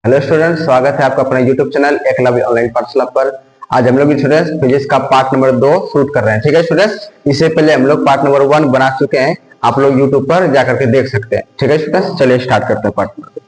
Hello student, स्वागत है आपका अपने यूट्यूब चैनल एकलव्य ऑनलाइन पाठशाला पर। आज हम लोग स्टूडेंट्स फिजिक्स का पार्ट नंबर 2 शूट कर रहे हैं। ठीक है स्टूडेंट्स, इससे पहले हम लोग पार्ट नंबर 1 बना चुके हैं, आप लोग यूट्यूब पर जाकर के देख सकते हैं। ठीक है स्टूडेंट्स, चलिए स्टार्ट करते हैं पार्ट नंबर 2।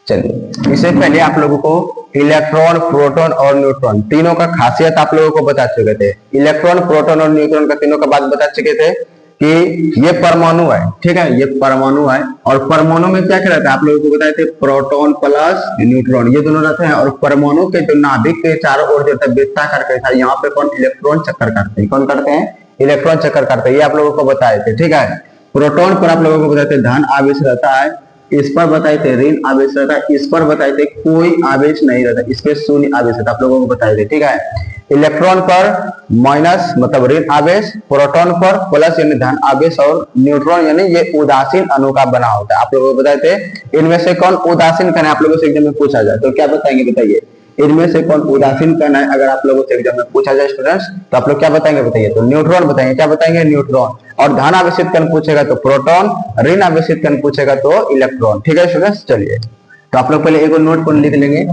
चलिए, इससे पहले आप लोगों को इलेक्ट्रॉन, प्रोटॉन और न्यूट्रॉन तीनों का खासियत आप लोगों को बता चुके थे। इलेक्ट्रॉन, प्रोटॉन और न्यूट्रॉन का तीनों का बात बता चुके थे कि ये परमाणु है। ठीक है, ये परमाणु है और परमाणु में क्या क्या रहता है आप लोगों को बताए थे, प्रोटॉन प्लस न्यूट्रॉन ये दोनों रहते हैं। और परमाणु के जो नाभिक के चारों ओर जो वृत्ताकार करके यहाँ पे कौन इलेक्ट्रॉन चक्कर काटते हैं, कौन करते हैं, इलेक्ट्रॉन चक्कर काटते हैं। ये आप लोगों को बताए थे। ठीक है, प्रोटॉन पर आप लोगों को बताए थे धन आवेश रहता है, इस पर बताए थे ऋण आवेश रहता है, इस पर बताए थे कोई आवेश नहीं रहता, इस पे शून्य आवेश रहता, आप लोगों को बताए थे। ठीक है, इलेक्ट्रॉन पर माइनस मतलब ऋण आवेश, प्रोटॉन पर प्लस यानी धन आवेश और न्यूट्रॉन यानी ये उदासीन अणु का बना होता है। आप लोगों को बताए थे इनमें से कौन उदासीन कण है, आप लोगों से एग्जाम में पूछा जाए तो क्या बताएंगे, बताइए इनमें से कौन उदासीन कण है। अगर आप लोगों से एग्जाम में पूछा जाए स्टूडेंट्स तो आप लोग क्या बताएंगे, बताइए। तो न्यूट्रॉन बताएंगे, क्या बताएंगे, न्यूट्रॉन। और धन आवेशित कण पूछेगा तो प्रोटॉन, ऋण आवेशित कण पूछेगा तो इलेक्ट्रॉन। ठीक है स्टूडेंट्स, चलिए तो आप लोग पहले एक नोट पॉइंट लिख लेंगे,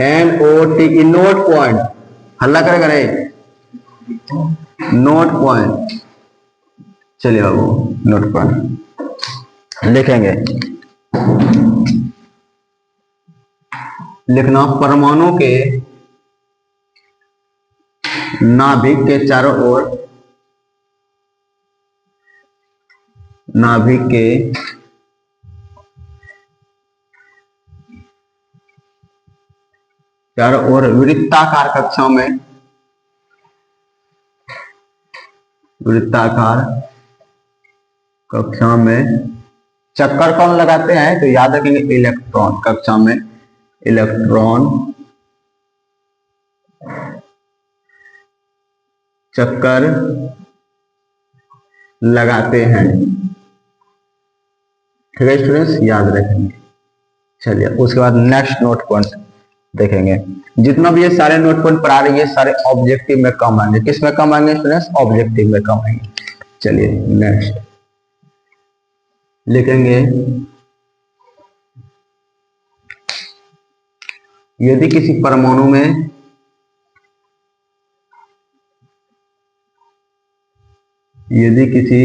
NOT नोट पॉइंट, हल्ला करेगा नहीं, नोट पॉइंट। चलिए बाबू नोट पॉइंट लिखेंगे, लिखना परमाणु के नाभिक के चारों ओर, नाभिक के चारों ओर वृत्ताकार कक्षाओं में, वृत्ताकार कक्षाओं में चक्कर कौन लगाते हैं, तो याद रखेंगे इलेक्ट्रॉन। कक्षा में इलेक्ट्रॉन चक्कर लगाते हैं। ठीक है स्टूडेंट्स, याद रखेंगे। चलिए उसके बाद नेक्स्ट नोट पॉइंट देखेंगे। जितना भी ये सारे नोट पॉइंट पढ़ा रही है सारे ऑब्जेक्टिव में कम आएंगे। किस में कम आएंगे स्टूडेंट्स, ऑब्जेक्टिव में कम आएंगे। चलिए नेक्स्ट लिखेंगे, यदि किसी परमाणु में यदि किसी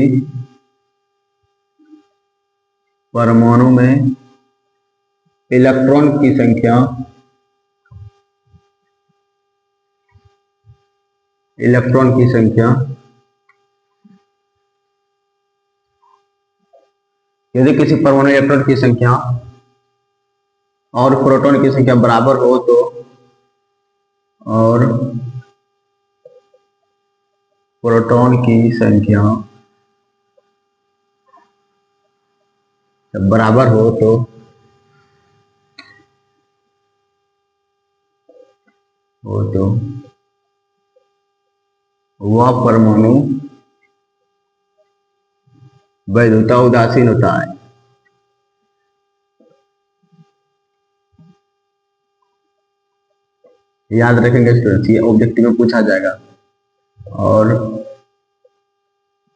परमाणु में इलेक्ट्रॉन की संख्या, इलेक्ट्रॉन की संख्या, यदि किसी परमाणु इलेक्ट्रॉन की संख्या और प्रोटॉन की संख्या बराबर हो तो, और प्रोटॉन की संख्या बराबर हो तो वह परमाणु वैध होता, उदासीन होता है। याद रखेंगे स्टूडेंट्स, ये ऑब्जेक्टिव में पूछा जाएगा। और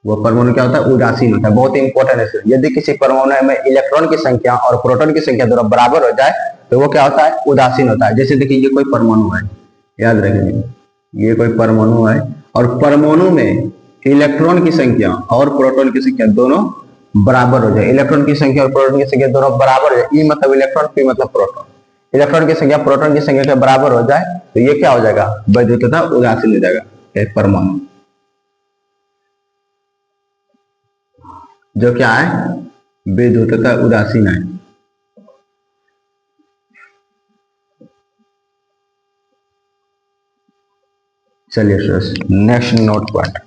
वह परमाणु क्या होता है, उदासीन होता है। बहुत इंपॉर्टेंट है। यदि किसी परमाणु में इलेक्ट्रॉन की संख्या और प्रोटॉन की संख्या दोनों बराबर हो जाए तो वो क्या होता है, उदासीन होता है। जैसे देखिए ये कोई परमाणु है, याद रखेंगे ये कोई परमाणु है और परमाणु में इलेक्ट्रॉन की संख्या और प्रोटॉन की संख्या दोनों बराबर हो जाए। इलेक्ट्रॉन की संख्या और प्रोटॉन की संख्या दोनों बराबर हो जाए, ई मतलब इलेक्ट्रॉन, पी मतलब प्रोटॉन। इलेक्ट्रॉन की संख्या प्रोटॉन की संख्या के बराबर हो जाए तो ये क्या हो जाएगा, वैध तथा उदासीन हो जाएगा परमाणु, जो क्या है, वैध तथा उदासीन है। चलिए नेक्स्ट नोट पॉइंट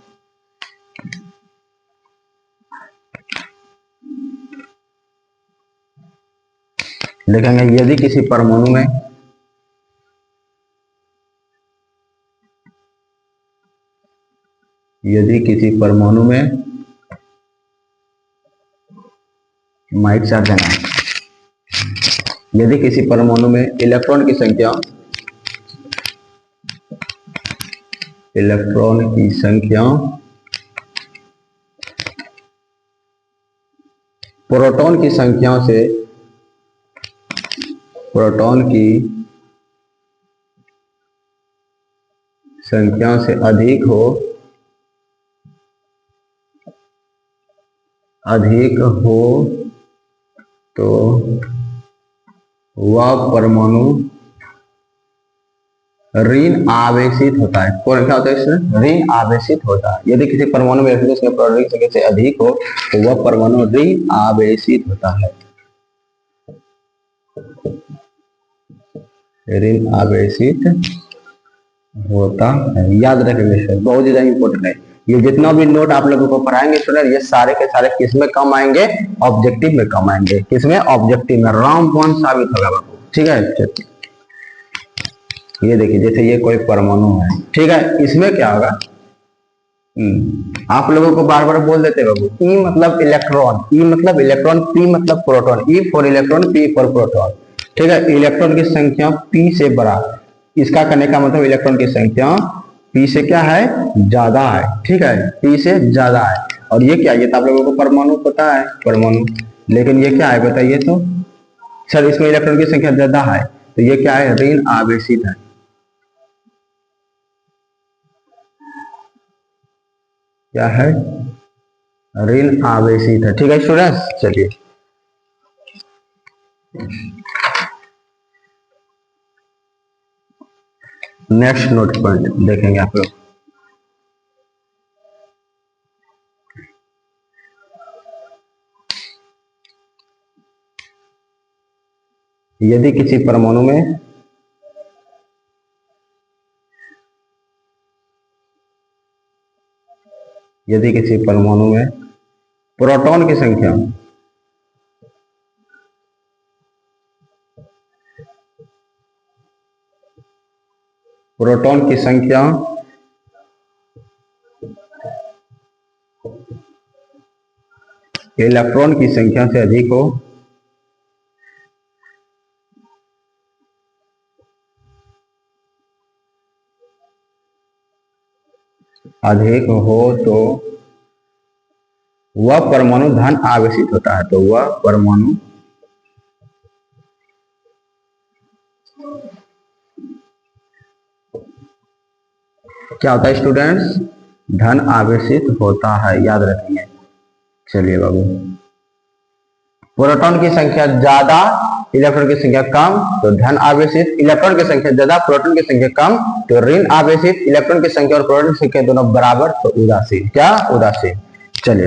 लिखेंगे, यदि किसी परमाणु में माइक चार्ज है, यदि किसी परमाणु में इलेक्ट्रॉन की संख्या प्रोटॉन की संख्या से प्रोटॉन की संख्या से अधिक हो तो वह परमाणु ऋण आवेशित होता है। कौन क्या होता है इसमें? ऋण आवेशित होता है। यदि किसी परमाणु में प्रोटॉन संख्या से अधिक हो तो वह परमाणु ऋण आवेशित होता है। ऋण आवेशित होता है, याद रखेंगे सर, बहुत ज्यादा इंपॉर्टेंट है। ये जितना भी नोट आप लोगों को पढ़ाएंगे स्टूडेंट, ये सारे के सारे किसमें कम आएंगे? ऑब्जेक्टिव में कम आएंगे। किसमें? ऑब्जेक्टिव में। रामबाण साबित होगा बाबू, ठीक है। ये देखिए, जैसे ये कोई परमाणु है, ठीक है, इसमें क्या होगा? आप लोगों को बार बार बोल देते बाबू, ई मतलब इलेक्ट्रॉन, ई मतलब इलेक्ट्रॉन, पी मतलब proton, E for electron, P for proton, ठीक है। इलेक्ट्रॉन की संख्या पी से बड़ा, इसका करने का मतलब इलेक्ट्रॉन की संख्या पी से क्या है? ज्यादा है, ठीक है, पी से ज्यादा है। और ये क्या? ये तो आप लोगों को परमाणु पता है, परमाणु, लेकिन ये क्या है बताइए तो? सर इसमें इलेक्ट्रॉन की संख्या ज्यादा है, तो ये क्या है? ऋण आवेशित है। क्या है? ऋण आवेशित है, ठीक है स्टूडेंट्स। चलिए नेक्स्ट नोट पॉइंट देखेंगे आप लोग। यदि किसी परमाणु में प्रोटॉन की संख्या इलेक्ट्रॉन की संख्या से अधिक हो तो वह परमाणु धन आवेशित होता है। तो वह परमाणु क्या होता है स्टूडेंट्स? धन आवेशित होता है, याद रखेंगे। चलिए बाबू, प्रोटॉन की संख्या ज्यादा, इलेक्ट्रॉन की संख्या कम, तो धन आवेशित। इलेक्ट्रॉन की संख्या ज्यादा, प्रोटॉन की संख्या कम, तो ऋण आवेशित। इलेक्ट्रॉन की संख्या और प्रोटॉन की संख्या दोनों बराबर, तो उदासीन। क्या? उदासीन। चलिए,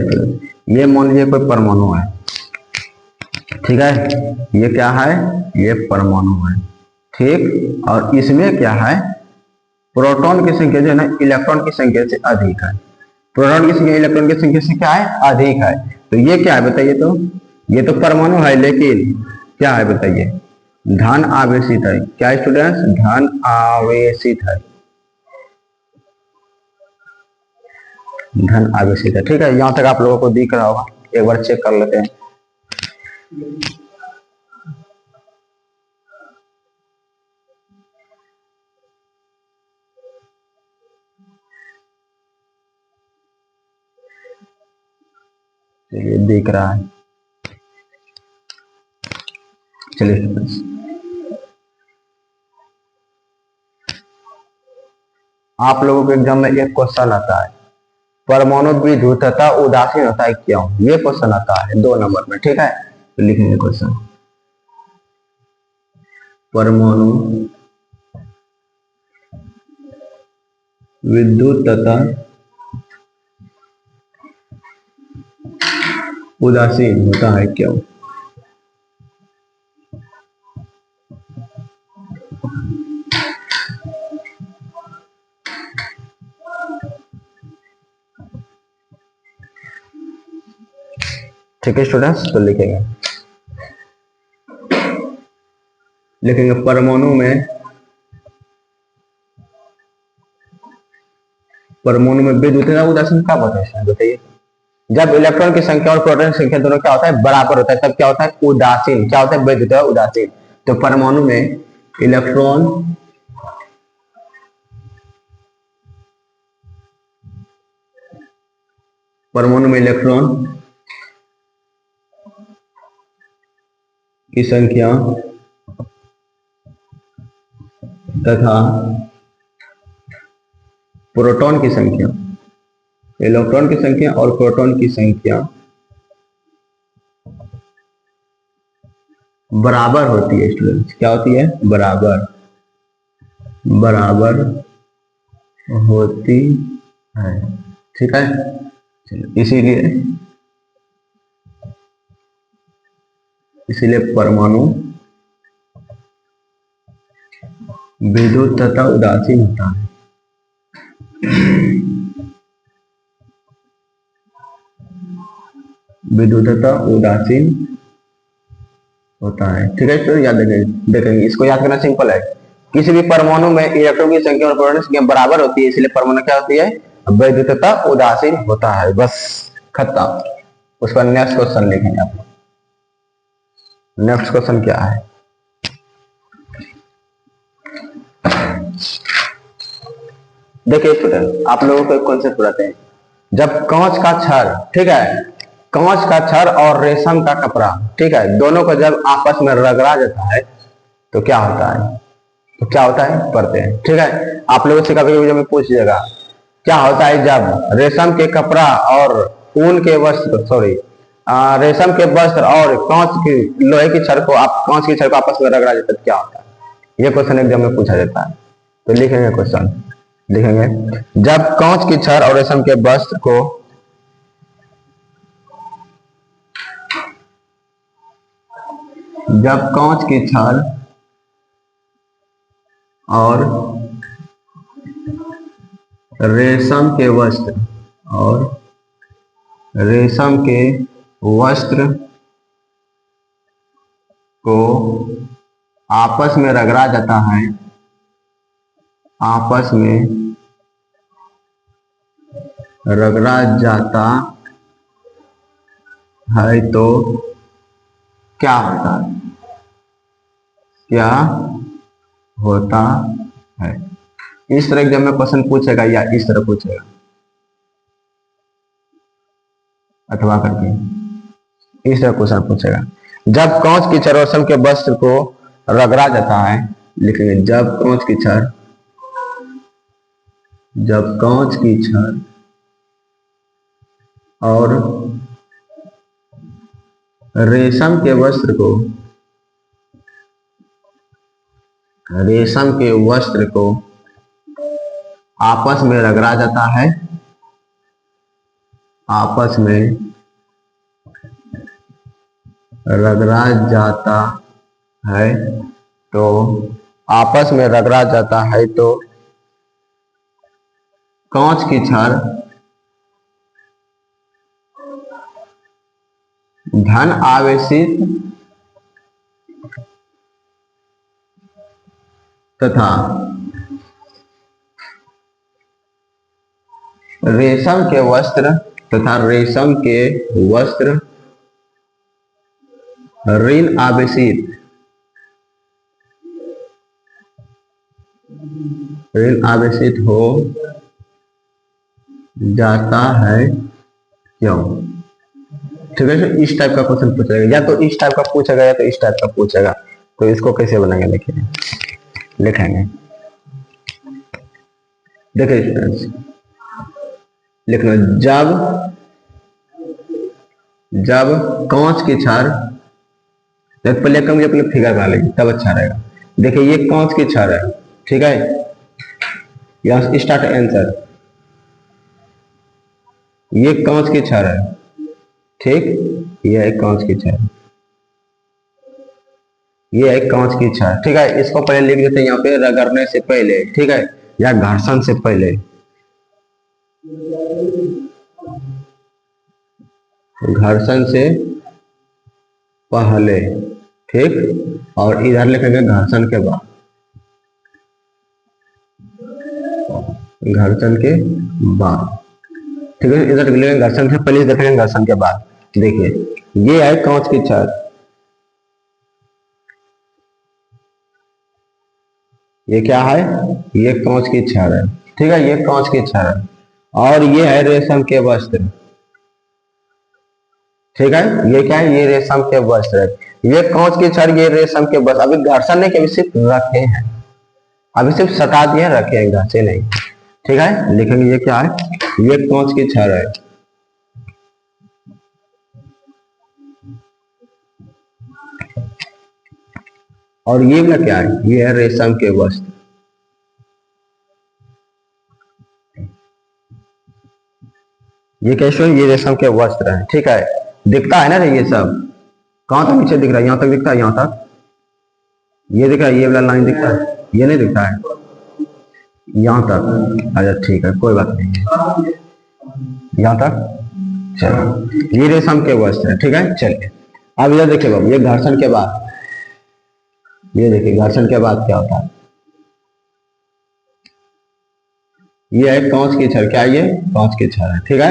ये मान लीजिए कोई परमाणु है, ठीक है, ये क्या है? ये परमाणु है, ठीक। और इसमें क्या है? प्रोटॉन की संख्या जो है ना, इलेक्ट्रॉन की संख्या से अधिक है। प्रोटॉन की संख्या इलेक्ट्रॉन की संख्या से क्या है? अधिक है। तो ये क्या है बताइए तो? ये तो परमाणु है, लेकिन क्या है बताइए? धन आवेशित है। क्या स्टूडेंट्स? धन आवेशित है, धन आवेशित है, ठीक है। यहां तक आप लोगों को दिख रहा होगा, एक बार चेक कर लेते हैं। चलिए, दिख रहा है। चलिए, आप लोगों के एग्जाम में एक क्वेश्चन आता है, परमाणु द्विध्रुवता उदासीन होता है क्यों? ये क्वेश्चन आता है 2 नंबर में, ठीक है। तो लिखेंगे क्वेश्चन, परमाणु विद्युतता उदासीन होता है क्यों? ठीक है स्टूडेंट्स, तो लिखेंगे परमाणु में विद्युतता उदासीन कब होता है बताइए? जब इलेक्ट्रॉन की संख्या और प्रोटॉन की संख्या दोनों क्या होता है? बराबर होता है, तब क्या होता है? उदासीन। क्या होता है? विद्युतता उदासीन। तो परमाणु में इलेक्ट्रॉन की संख्या तथा प्रोटॉन की संख्या, इलेक्ट्रॉन की संख्या और प्रोटॉन की संख्या बराबर होती है स्टूडेंट्स। क्या होती है? बराबर होती है। ठीक है, इसीलिए परमाणु विद्युत तथा उदासीन होता है। विद्युत तथा उदासीन होता है। ठीक है, तो याद देखेंगे इसको याद करना सिंपल है। किसी भी परमाणु में इलेक्ट्रॉन की संख्या और प्रोटॉन की संख्या बराबर होती है, इसलिए परमाणु क्या होती है? विद्युत तथा उदासीन होता है। बस खत्म। उसका नेक्स्ट क्वेश्चन लिखेंगे आप लोग। नेक्स्ट क्वेश्चन क्या है? देखिए स्टूडेंट, आप लोगों को एक कॉन्सेप्ट बताते हैं। जब कांच का छड़, ठीक है, कांच का छड़ और रेशम का कपड़ा, ठीक है, दोनों को जब आपस में रगड़ा जाता है तो क्या होता है? पढ़ते हैं। ठीक है, आप लोगों से कभी कभी पूछिएगा क्या होता है जब रेशम के कपड़ा और ऊन के वस्त्र, रेशम के वस्त्र और कांच की लोहे की छड़ को कांच की छड़ को आपस में रगड़ा जाता है, क्या होता है? ये क्वेश्चन एग्जाम में पूछा जाता है। तो लिखेंगे क्वेश्चन, लिखेंगे जब कांच की छड़ और रेशम के वस्त्र को और रेशम के वस्त्र को आपस में रगड़ा जाता है, तो क्या होता है? इस तरह जब मैं क्वेश्चन पूछेगा या इस तरह पूछेगा अथवा करके इस तरह क्वेश्चन पूछेगा। जब कांच की छड़ और रेशम के वस्त्र को रगड़ा जाता है, लिखेंगे जब कांच की छड़ और रेशम के वस्त्र को आपस में रगड़ा जाता है, तो कांच की छड़ धन आवेशित तथा रेशम के वस्त्र ऋण आवेशित हो जाता है, क्यों? ठीक है, इस टाइप का क्वेश्चन पूछेगा, या तो इस टाइप का पूछेगा या तो इस टाइप का पूछेगा। तो इसको कैसे बनाएंगे देखिए, लिखेंगे। देखिए स्टूडेंट्स, लिखना जब कांच की छड़, पहले अपने फिगर बना लेंगे तब अच्छा रहेगा। देखिए ये कांच की छड़ है, ठीक है, यहां स्टार्ट आंसर। ये कांच की छड़ है, ठीक, ये है कांच की छड़, ये है कांच की छड़, ठीक है। इसको पहले लिख देते हैं यहाँ पे रगड़ने से पहले, ठीक है, या घर्षण से पहले, ठीक, और इधर लिखेंगे घर्षण के बाद, ठीक है। इधर लिखेंगे घर्षण से पहले, इधर लिखेंगे घर्षण के बाद। देखिए ये है कांच की छड़, ये क्या है? ये कांच की छड़ है, ठीक है, ये कांच की छड़ है, और ये है रेशम के वस्त्र, ठीक है। ये क्या है? ये रेशम के वस्त्र है। ये कांच की छड़, ये रेशम के वस्त्र। अभी घर्षण नहीं, केवल सिर्फ रखे हैं, अभी सिर्फ सटा दिए, रखे हैं, घसे नहीं। ठीक है, लिखेंगे ये क्या है, ये कांच की छड़ है, और ये वाला क्या है, ये है रेशम के वस्त्र। ये कैसे, ये रेशम के वस्त्र है। ठीक है, दिखता है ना ये सब, कहां तक नीचे दिख रहा है, यहां तक दिखता है, यहां तक ये दिख रहा है, ये वाला लाइन दिखता है, ये नहीं दिखता है, यहां तक। अच्छा ठीक है, कोई बात नहीं है, यहां तक। चलो, ये रेशम के वस्त्र है। ठीक है, चलिए अब इधर देखिए बाबू, ये घर्षण के बाद, ये देखिए घर्षण के बाद क्या होता है, ये है कांच की छड़, क्या ये कांच की छड़ है। ठीक है,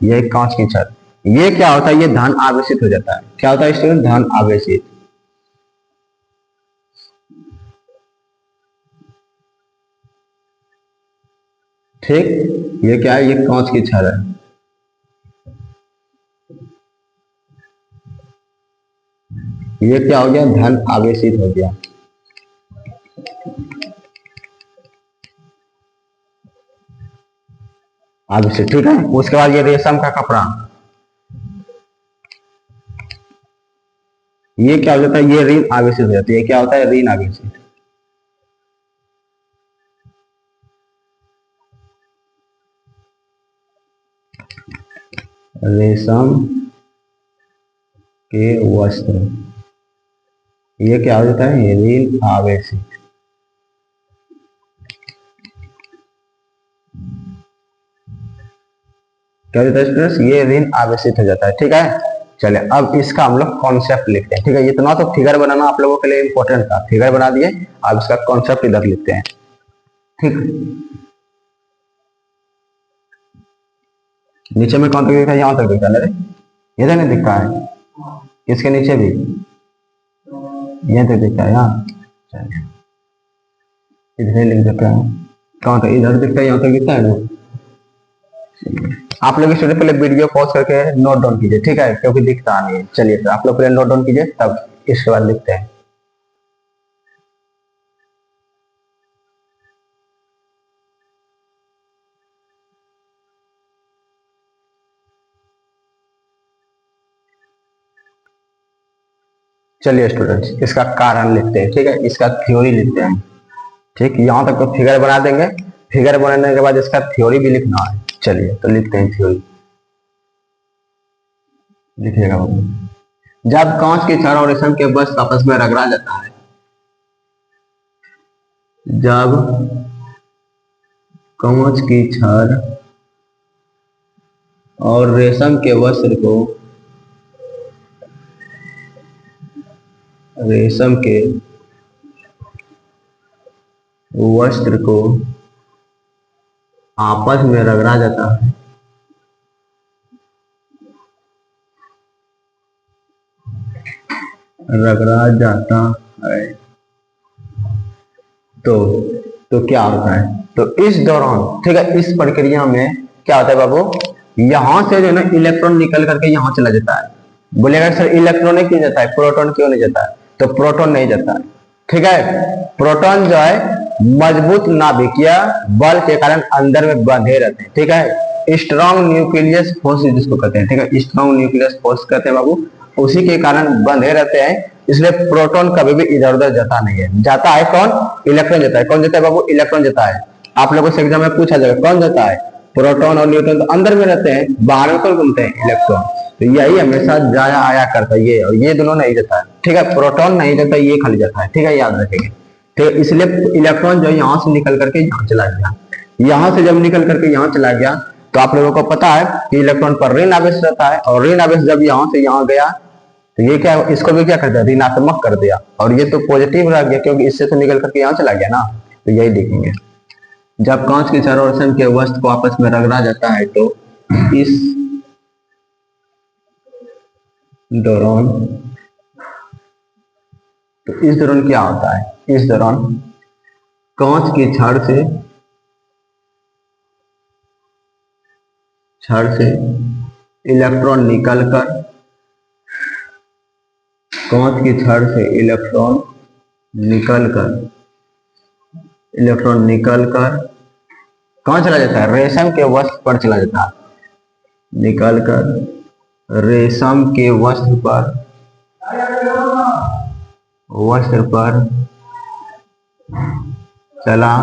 ये कांच की छड़, ये क्या होता है, ये धन आवेशित हो जाता है। क्या होता है स्टूडेंट, धन आवेशित। ठीक, ये क्या है, ये कांच की छड़ है, ये क्या हो गया, धन आवेशित हो गया। आवेशित, ठीक है। उसके बाद ये रेशम का कपड़ा, ये क्या हो जाता है, ये ऋण आवेशित हो जाती है। क्या होता है, ऋण आवेशित। रेशम के वस्त्र, ये क्या हो जाता है, ऋण आवेशित। क्या होता है, ये ऋण आवेशित हो जाता है। ठीक है, चलिए अब इसका हम लोग कॉन्सेप्ट लिखते हैं। ठीक है, इतना तो फिगर बनाना आप लोगों के लिए इंपॉर्टेंट था, फिगर बना दिए, अब इसका कॉन्सेप्ट इधर लिखते हैं। ठीक, नीचे में कौन तक दिखता है, यहां तक दिखता है, इधर नहीं दिखता है, इसके नीचे भी यहां तक दिखता है, यहाँ चलिए इधर लिख देते हैं, कौन तक इधर दिखता है, यहाँ तक दिखता है ना। आप लोग स्टूडेंट पहले वीडियो पॉज करके नोट डाउन कीजिए। ठीक है, क्योंकि दिखता नहीं है। चलिए तो आप लोग पहले नोट डाउन कीजिए, तब इसके बाद लिखते हैं। चलिए स्टूडेंट्स, इसका कारण लिखते हैं। ठीक है, इसका थ्योरी लिखते हैं। ठीक, यहां तक तो फिगर बना देंगे, फिगर बनाने के बाद इसका थ्योरी भी लिखना है। चलिए तो लिखते हैं थ्योरी, लिखिएगा बाबू। जब कांच की छड़ और रेशम के वस्त्र आपस में रगड़ा जाता है, जब कांच की छड़ और रेशम के वस्त्र को, रेशम के वस्त्र को आपस में रगड़ा जाता है, रगड़ा जाता है, तो क्या होता है, तो इस दौरान, ठीक है, इस प्रक्रिया में क्या होता है बाबू, यहां से जो है ना इलेक्ट्रॉन निकल करके यहां चला जाता है। बोलेगा सर इलेक्ट्रॉन क्यों जाता है, प्रोटॉन क्यों नहीं जाता है, तो प्रोटॉन नहीं जाता है। ठीक है, प्रोटॉन जो है मजबूत नाभिकीय बल के कारण अंदर में बंधे रहते हैं। ठीक है, स्ट्रॉन्ग न्यूक्लियस फोर्स जिसको कहते हैं। ठीक है, स्ट्रॉन्ग न्यूक्लियस फोर्स कहते हैं बाबू, उसी के कारण बंधे रहते हैं। इसलिए प्रोटॉन कभी भी इधर उधर जाता नहीं है। जाता है कौन, इलेक्ट्रॉन जाता है। कौन जाता है बाबू, इलेक्ट्रॉन जाता है। आप लोगों से एग्जाम में पूछा जाएगा कौन जाता है, प्रोटॉन और न्यूट्रॉन तो अंदर में रहते हैं, बाहर में कौन घूमते हैं, इलेक्ट्रॉन। तो यही हमेशा जाया आया करता है, ये और ये दोनों नहीं जाता है। ठीक है, प्रोटॉन नहीं जाता, ये खाली जाता है। ठीक है, याद रखेंगे। तो इसलिए इलेक्ट्रॉन जो यहाँ से निकल करके यहाँ चला गया, यहाँ से जब निकल करके यहाँ चला गया, तो आप लोगों को पता है कि इलेक्ट्रॉन पर ऋण आवेश रहता है, और ऋण आवेश जब यहाँ से यहाँ गया तो ये क्या, इसको भी क्या कर दिया, ऋणात्मक कर दिया, और ये तो पॉजिटिव रह गया क्योंकि इससे तो निकल करके यहाँ चला गया ना। तो यही देखेंगे, जब कांच की छड़ और रेशम के वस्त्र को आपस में रगड़ा जाता है, तो इस दौरान, तो इस दौरान क्या होता है, इस दौरान कांच की छड़ से इलेक्ट्रॉन निकलकर, कांच की छड़ से इलेक्ट्रॉन निकलकर इलेक्ट्रॉन निकल कर कहाँ चला जाता है, रेशम के वस्त्र पर चला जाता है, निकल कर रेशम के वस्त्र पर चला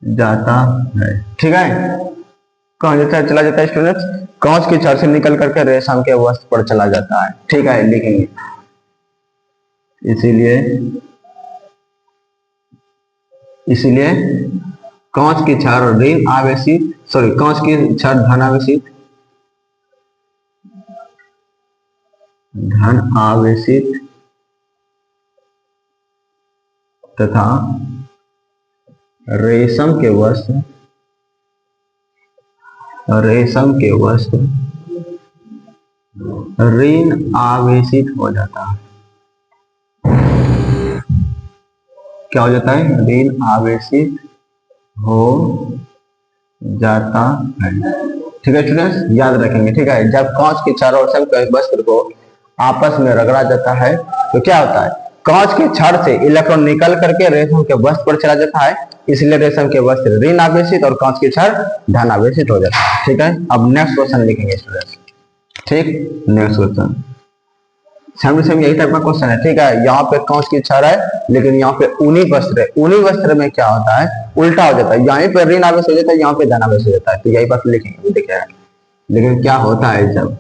जाता है। ठीक है, कहाँ जाता है, चला जाता है स्टूडेंट्स, कांच की छड़ से निकल करके रेशम के वस्त्र पर चला जाता है। ठीक है, लिखेंगे इसीलिए कांच की छड़ ऋण आवेशित, सॉरी कांच की छड़ धन आवेशित तथा रेशम के वस्त्र ऋण आवेशित हो जाता है। क्या हो जाता है, ऋण आवेशित हो जाता है। ठीक है स्टूडेंट्स, याद रखेंगे। ठीक है, जब कांच की छड़ और रेशम के वस्त्र को आपस में रगड़ा जाता है तो क्या होता है, कांच की छड़ से इलेक्ट्रॉन निकल करके रेशम के वस्त्र पर चला जाता है, इसलिए रेशम के वस्त्र ऋण आवेशित और कांच की छड़ धन आवेशित हो जाता है। ठीक है, अब नेक्स्ट क्वेश्चन लिखेंगे स्टूडेंट्स। ठीक, नेक्स्ट क्वेश्चन सेम यही टाइप का क्वेश्चन है। ठीक है, यहाँ पे कांच की छड़ है लेकिन यहाँ पे ऊनी वस्त्र है, ऊनी वस्त्र में क्या होता है, उल्टा हो जाता है, यहाँ पे ऋण आवेश हो जाता है, यहाँ पे धन आवेश हो जाता है। तो यही बात लिखेंगे, देखिए लेकिन क्या होता है जब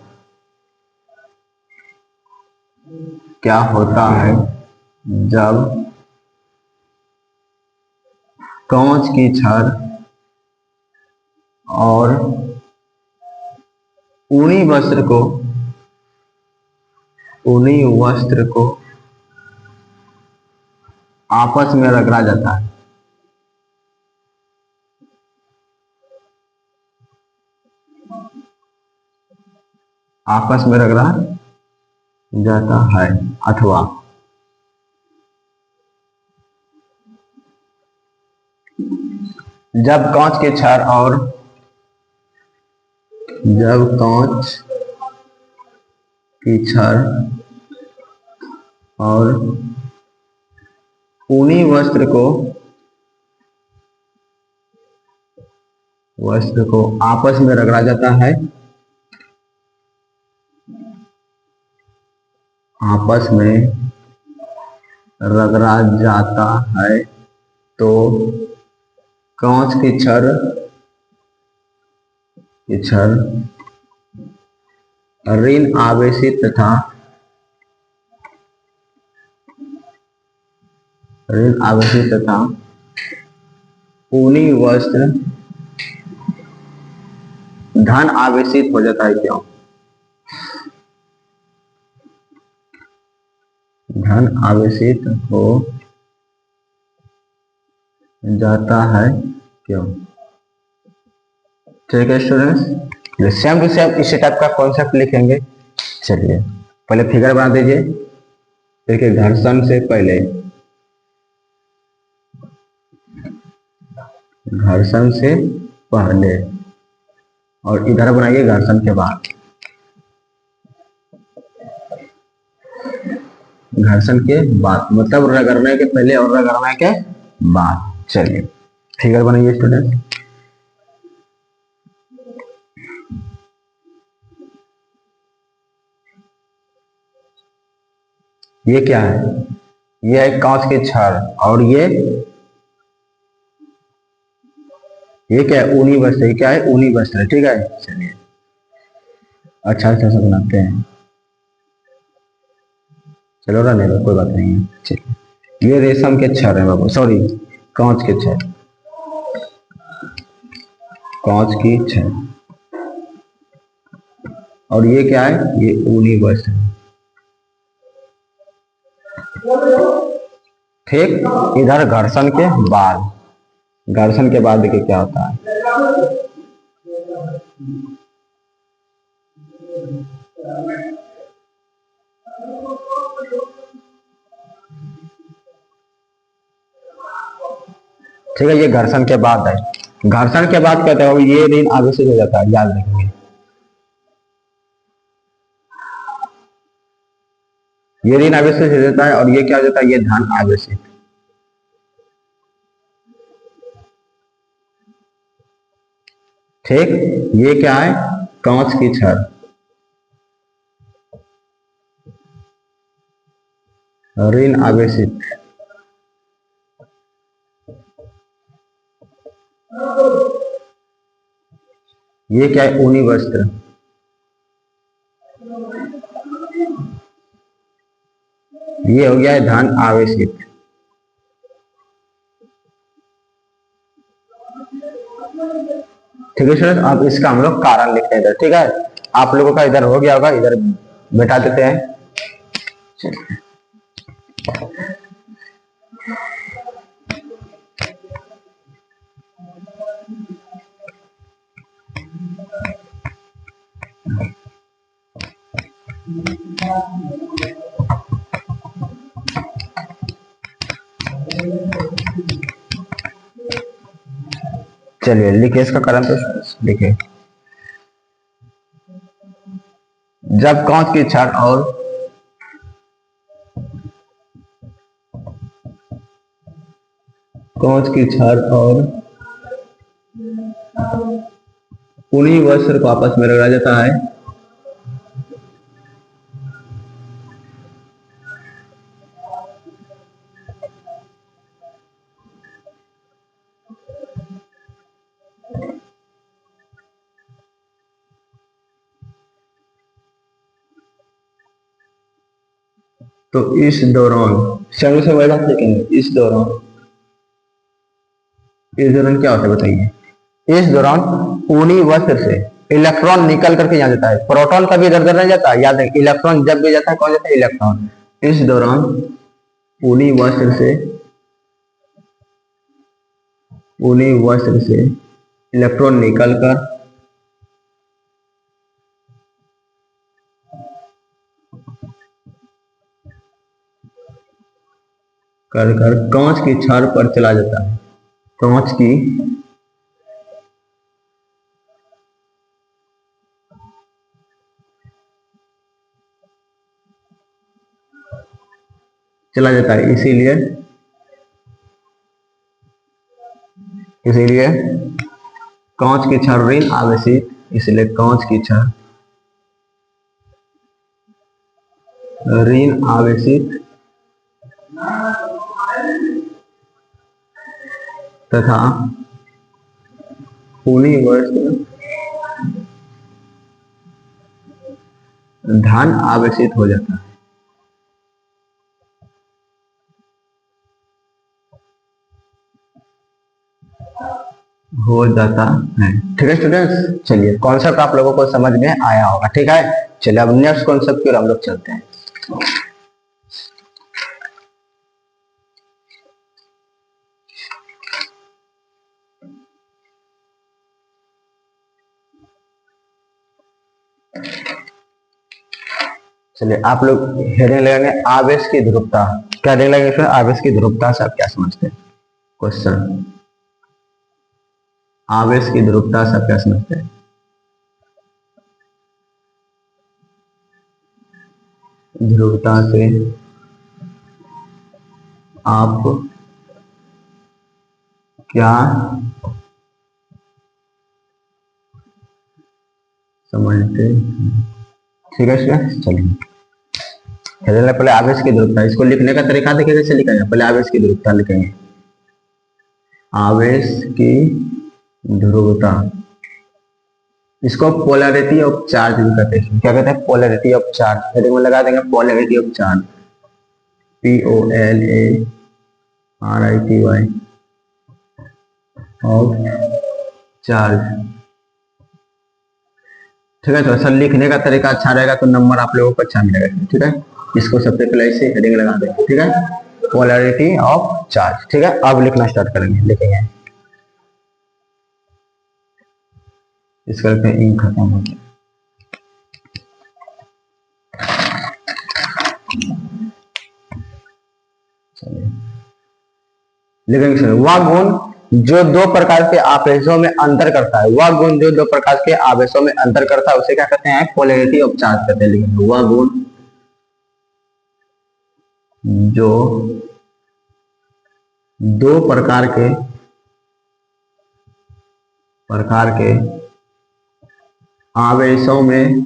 कांच की छड़ और ऊनी वस्त्र को आपस में रगड़ा जाता है, अथवा जब कांच की छड़ और ऊनी वस्त्र को आपस में रगड़ा जाता है, तो कांच की छड़ ऋण आवेशित तथा ऊनी वस्त्र धन आवेशित हो जाता है। क्यों, धन आवेशित हो जाता है क्यों। ठीक है स्टूडेंट्स, सेम टू सेम इसी टाइप का कॉन्सेप्ट लिखेंगे। चलिए पहले फिगर बना दीजिए। देखिए घर्षण से पहले और इधर बनाइए घर्षण के बाद। मतलब रगड़ने के पहले और रगड़ने के बाद। चलिए फिगर बनाइए स्टूडेंट। ये क्या है, ये है कांच की छड़ और ये क्या है, ऊनी वस्त्र। ये क्या है, ऊनी वस्त्र। ठीक है, चलिए अच्छा से बनाते हैं। चलो रहने दो, कोई बात नहीं है। चलिए ये रेशम के छड़ है बाबू, सॉरी कांच के छड़, कांच की छड़ और ये क्या है, ये ऊनी वस्त्र। ठीक, इधर घर्षण के बाद देखिए क्या होता है। ठीक है, ये घर्षण के बाद है। घर्षण के बाद कहते हैं ये ऋण आवेशित हो जाता है, याद रखेंगे। ये ऋण आवेशित हो जाता है और ये क्या हो जाता है, ये धन आवेशित। ठीक, ये क्या है, कांच की छड़, ऋण आवेशित, ये क्या है, ऊनी वस्त्र, ये हो गया है धन आवेशित। ठीक है स्टूडेंट, अब इसका हम लोग कारण लिखते हैं इधर। ठीक है, आप लोगों का इधर हो गया होगा, इधर बैठा देते हैं। चलिए लिखिए इसका कारण, तो लिखिए, जब कांच की छड़ और ऊनी वस्त्र को आपस में रगड़ा जाता है, तो इस दौरान, समय से बात लिखेंगे, इस दौरान क्या होता है बताइए। इस दौरान ऊनी वस्त्र से इलेक्ट्रॉन निकल करके यहाँ जाता है, प्रोटॉन कभी इधर उधर नहीं जाता, याद है, इलेक्ट्रॉन जब भी जाता है कौन जाता है, इलेक्ट्रॉन। इस दौरान ऊनी वस्त्र से इलेक्ट्रॉन निकलकर कर कांच की छड़ पर चला जाता है, कांच की चला जाता है, इसीलिए कांच की छड़ ऋण आवेशित, इसलिए कांच की छड़ ऋण आवेशित तथा ऊनी वस्त्र धन आवेशित हो जाता है। ठीक है स्टूडेंट्स, चलिए कॉन्सेप्ट आप लोगों को समझ में आया होगा। ठीक है, चलिए अब नेक्स्ट कॉन्सेप्ट की ओर हम लोग चलते हैं। चलिए आप लोग हेडिंग लगाएंगे आवेश की ध्रुवता। क्या हेडिंग लगेगा, आवेश की ध्रुवता से आप क्या समझते हैं, क्वेश्चन, आवेश की ध्रुवता से आप क्या समझते हैं। ध्रुवता से आप क्या समझते हैं। ठीक है चलिए, पहले आवेश की ध्रुवता, इसको लिखने का तरीका देखिए कैसे लिखा जाए। पहले आवेश की ध्रुवता लिखेंगे, आवेश की ध्रुवता, इसको पोलैरिटी ऑफ चार्ज भी कहते हैं। क्या कहते हैं, पोलैरिटी ऑफ चार्ज। हेडिंग में लगा देंगे polarity of charge, POLARITY of charge. ठीक है, तो सर लिखने का तरीका अच्छा रहेगा तो नंबर आप लोगों को अच्छा मिलेगा। ठीक है, इसको सबसे पहले इसे हेडिंग लगा देंगे। ठीक है, पोलैरिटी ऑफ चार्ज। ठीक है, अब लिखना स्टार्ट करेंगे, लिखेंगे, इस करके इंक खत्म हो गया। लिखेंगे वह गुण जो दो प्रकार के आवेशों में अंतर करता है, वह गुण जो दो प्रकार के आवेशों में अंतर करता है उसे क्या कहते हैं, पोलैरिटी ऑफ चार्ज कहते हैं। लिखेंगे वह गुण जो दो प्रकार के आवेशों में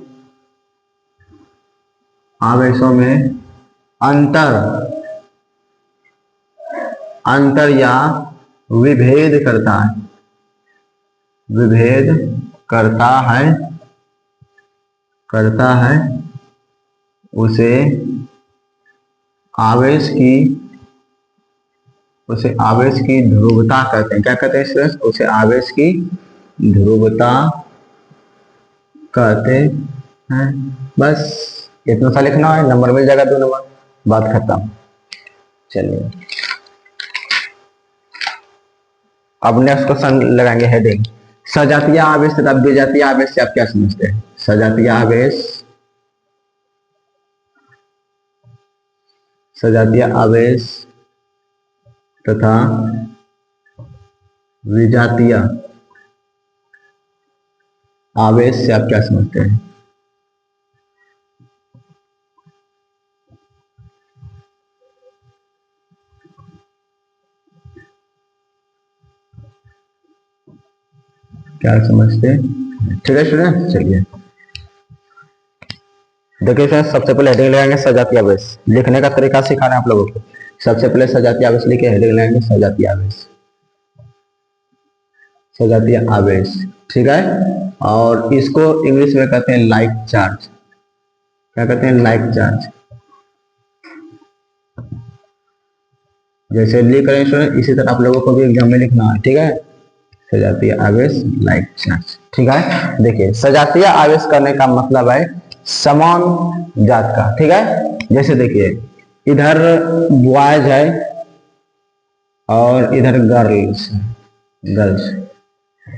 अंतर या विभेद करता है उसे आवेश की ध्रुवता कहते हैं। क्या कहते हैं स्टूडेंट्स? उसे आवेश की ध्रुवता कहते हैं। बस इतना सा लिखना है, नंबर मिल जाएगा 2 नंबर, बात खत्म। चलिए अब नेक्स्ट क्वेश्चन लगाएंगे हेडिंग, सजातीय आवेश तथा विजातीय आवेश से आप क्या समझते हैं? सजातीय आवेश तथा विजातीय आवेश से आप क्या समझते हैं? क्या समझते हैं? ठीक है स्टूडेंट, चलिए देखिए फ्रेंड्स, सबसे पहले हेडिंग लगाएंगे सजातीय आवेश। लिखने का तरीका सिखा रहे हैं आप लोगों को। सबसे पहले सजातीय आवेश लिखे, हेडिंग लगाएंगे सजातीय आवेश, ठीक है। और इसको इंग्लिश में कहते हैं लाइक चार्ज। क्या कहते हैं? Like charge. जैसे लिख रहे हैं स्टूडेंट, इसी तरह आप लोगों को भी एग्जाम में लिखना है, ठीक है। सजातीय आवेश लाइक चार्ज, ठीक है। देखिए सजातीय आवेश करने का मतलब है समान जात का, ठीक है। जैसे देखिए इधर बॉयज है और इधर गर्ल्स,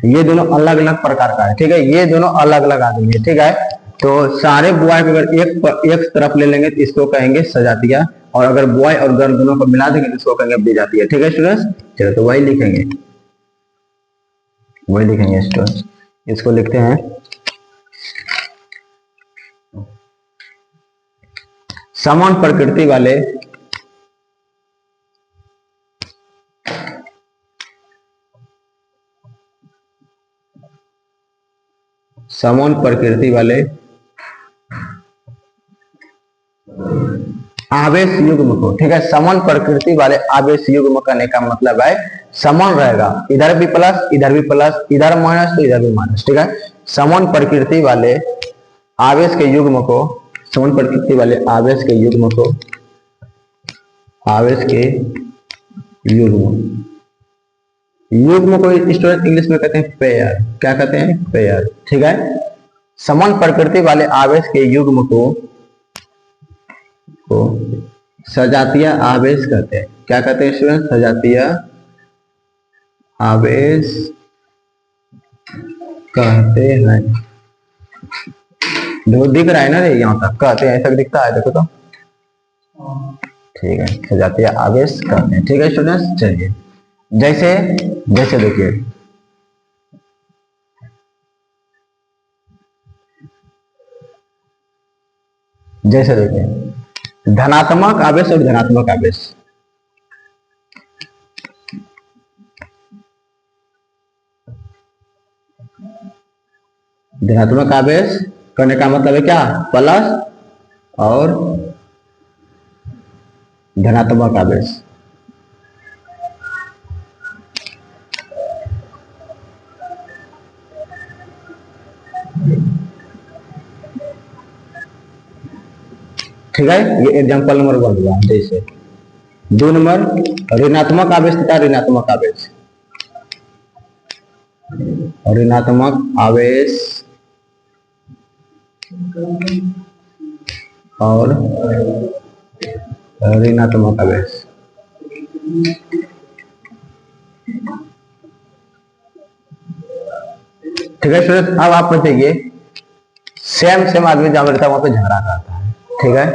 ये दोनों अलग अलग प्रकार का है, ठीक है। ये दोनों अलग अलग आदमी है, ठीक है। तो सारे बॉय को अगर एक तरफ ले लेंगे तो इसको कहेंगे सजातीय, और अगर बॉय और गर्ल दोनों को मिला देंगे तो इसको कहेंगे विजातीय, ठीक है स्टूडेंट्स। चलो तो वही लिखेंगे स्टूडेंट्स। इसको लिखते हैं समान प्रकृति वाले आवेश युग्म को, ठीक है। समान प्रकृति वाले आवेश युग्म करने का मतलब है समान रहेगा, इधर भी प्लस, इधर भी प्लस, इधर माइनस तो इधर भी माइनस, ठीक है। समान प्रकृति वाले आवेश के युग्म को युग्म को स्टूडेंट इंग्लिश में कहते हैं पेयर। क्या कहते हैं? पेयर, ठीक है। समान प्रकृति वाले आवेश के युग्म को सजातीय आवेश कहते हैं। क्या कहते हैं स्टूडेंट? सजातीय आवेश कहते हैं। देखो दिख रहा है ना रे, यहाँ तक कहते हैं, ऐसा दिखता है, देखो तो, ठीक है। सजातीय आवेश कहते हैं, ठीक है स्टूडेंट्स। चलिए जैसे देखिए धनात्मक आवेश और ऋणात्मक आवेश। धनात्मक आवेश करने का मतलब है क्या? प्लस और धनात्मक आवेश, ठीक है। ये एग्जांपल नंबर 1 हुआ। जैसे 2 नंबर ऋणात्मक आवेश तथा ऋणात्मक आवेश, और ऋणात्मक आवेश, ठीक है स्टूडेंट। अब आप बताइए सेम आदमी जहां रहता है वहां पे झगड़ा करता है, ठीक है।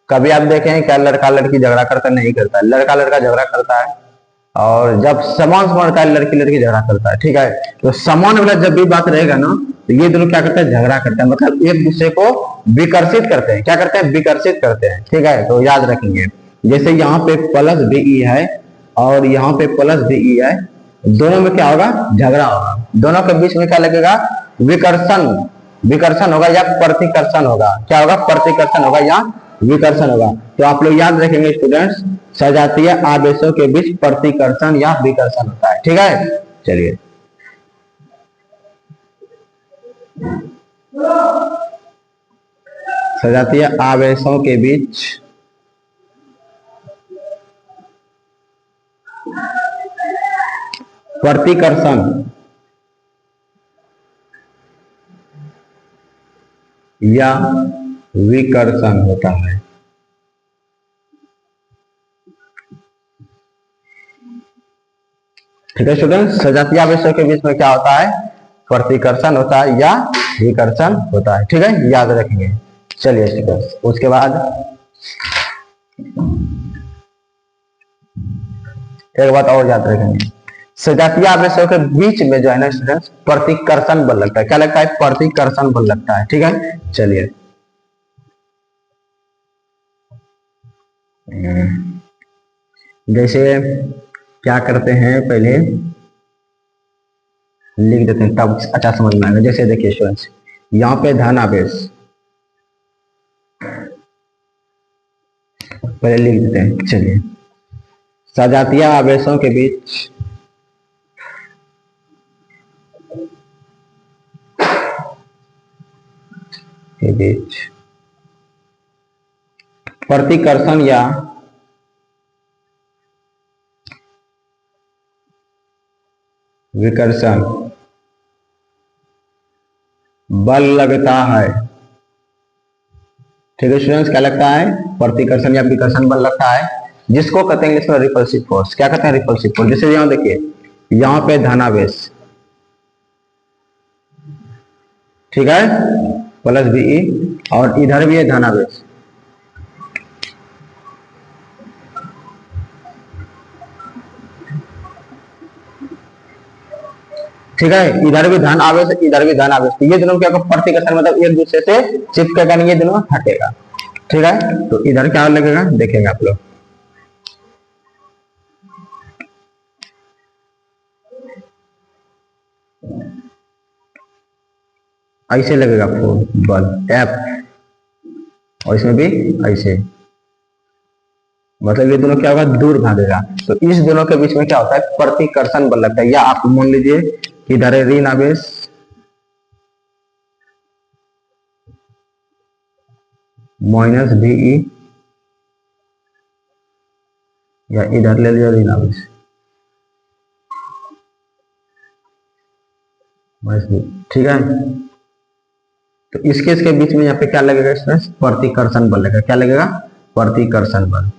कभी आप देखें क्या लड़का लड़की झगड़ा करता? नहीं करता। लड़का लड़का झगड़ा करता है, और जब समान का लड़की लड़की झगड़ा करता है, ठीक है। तो समान वाला जब भी बात रहेगा ना, तो ये दोनों क्या करते हैं? झगड़ा करते हैं, मतलब एक दूसरे को विकर्षित करते हैं। क्या करते हैं? विकर्षित करते हैं, ठीक है। तो याद रखेंगे, जैसे यहाँ पे प्लस बीई है और यहाँ पे प्लस बीई है, दोनों में क्या होगा? झगड़ा होगा। दोनों के बीच में क्या लगेगा? विकर्षण विकर्षण होगा या प्रतिकर्षण होगा? क्या होगा? प्रतिकर्षण होगा या विकर्षण होगा? तो आप लोग याद रखेंगे स्टूडेंट्स, सजातीय आवेशों के बीच प्रतिकर्षण या विकर्षण होता है। ठीक है, चलिए सजातीय आवेशों के बीच प्रतिकर्षण या विकर्षण होता है। ठीक है स्टूडेंट, सजातीय आवेशों के बीच में क्या होता है? प्रतिकर्षण होता है या विकर्षण होता है। ठीक है, याद रखेंगे। चलिए स्टूडेंट्स, उसके बाद एक बात और याद रखेंगे, सजातीय आवेशों के बीच में जो है ना स्टूडेंट्स, प्रतिकर्षण बल लगता है। क्या लगता है? प्रतिकर्षण बल लगता है। ठीक है, चलिए जैसे क्या करते हैं, पहले लिख देते हैं तब अच्छा समझ में आएगा। जैसे देखिए स्टूडेंट्स, यहाँ पे धन आवेश पहले लिख देते हैं। चलिए, सजातीय आवेशों के बीच प्रतिकर्षण या विकर्षण बल लगता है। ठीक है स्टूडेंट्स, क्या लगता है? प्रतिकर्षण या विकर्षण बल लगता है, जिसको कहते हैं इंग्लिश में रिपल्सिव फोर्स। क्या कहते हैं? Repulsive force. जैसे यहाँ देखिए, यहाँ पे धनावेश, ठीक है, प्लस बीई, और इधर भी है धनावेश। ठीक है, इधर भी धन आवेश, इधर भी धन आवेश, तो ये दोनों क्या प्रतिकर्षण मतलब एक दूसरे से चिपकेगा नहीं, ये दोनों हटेगा। ठीक है, तो इधर क्या लगेगा देखेंगे आप लोग, ऐसे लगेगा बल एफ, और इसमें भी ऐसे, मतलब ये दोनों क्या होगा? दूर भागेगा। तो इस दोनों के बीच में क्या होता है? प्रतिकर्षण बल लगता है। या आप मान लीजिए कि इधर है ऋण आवेश, माइनस बीई, या इधर ले लिया ऋण आवेश माइनस बी। ठीक है, तो इसके बीच में यहाँ पे क्या लगेगा? इसमें प्रतिकर्षण बल लगेगा। क्या लगेगा? प्रतिकर्षण बल।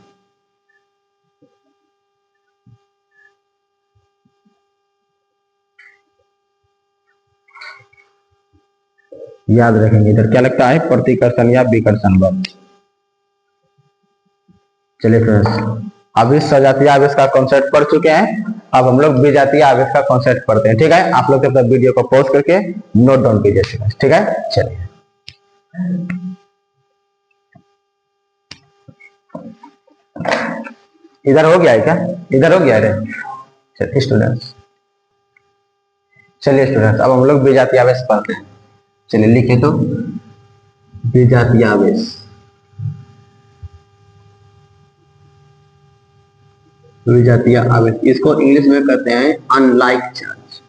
याद रखेंगे, इधर क्या लगता है? प्रतिकर्षण या विकर्षण बल। चलिए फ्रेंड्स, अभी सजातीय आवेश का कॉन्सेप्ट पढ़ चुके हैं, अब हम लोग विजातीय आवेश का कॉन्सेप्ट पढ़ते हैं। ठीक है, आप लोग जब वीडियो को पॉज करके नोट डाउन कीजिए। ठीक है, चलिए इधर हो गया है क्या? इधर हो गया है? चलिए स्टूडेंट्स, अब हम लोग विजातीय आवेश पढ़ते हैं। चलिए लिखे तो, विजातीय आवेश, विजातीय आवेश, इसको इंग्लिश में कहते हैं अनलाइक चार्ज।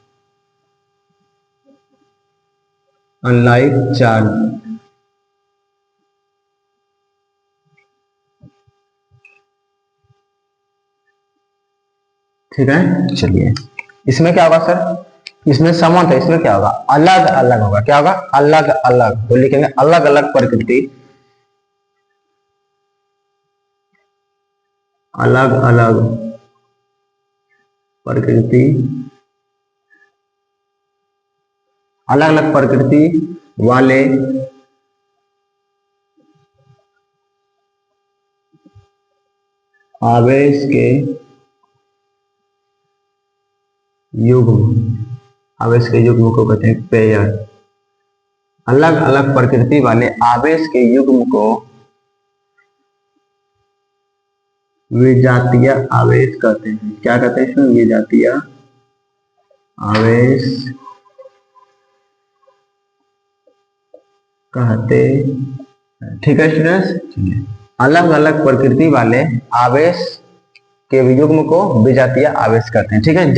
Unlike charge. ठीक है, चलिए इसमें क्या होगा सर? इसमें समान है, इसमें क्या होगा? अलग अलग होगा। क्या होगा? अलग अलग। तो लिखेंगे अलग अलग प्रकृति, अलग अलग प्रकृति, अलग अलग प्रकृति वाले आवेश के युग्म, आवेश के युग्म को कहते हैं पेयर। अलग अलग प्रकृति वाले आवेश के युग्म को विजातीय आवेश कहते हैं। क्या कहते हैं इसमें? विजातीय आवेश कहते हैं। ठीक है स्टूडेंट्स, चलिए अलग अलग प्रकृति वाले आवेश के युग्म को विजातीय आवेश कहते हैं। ठीक है,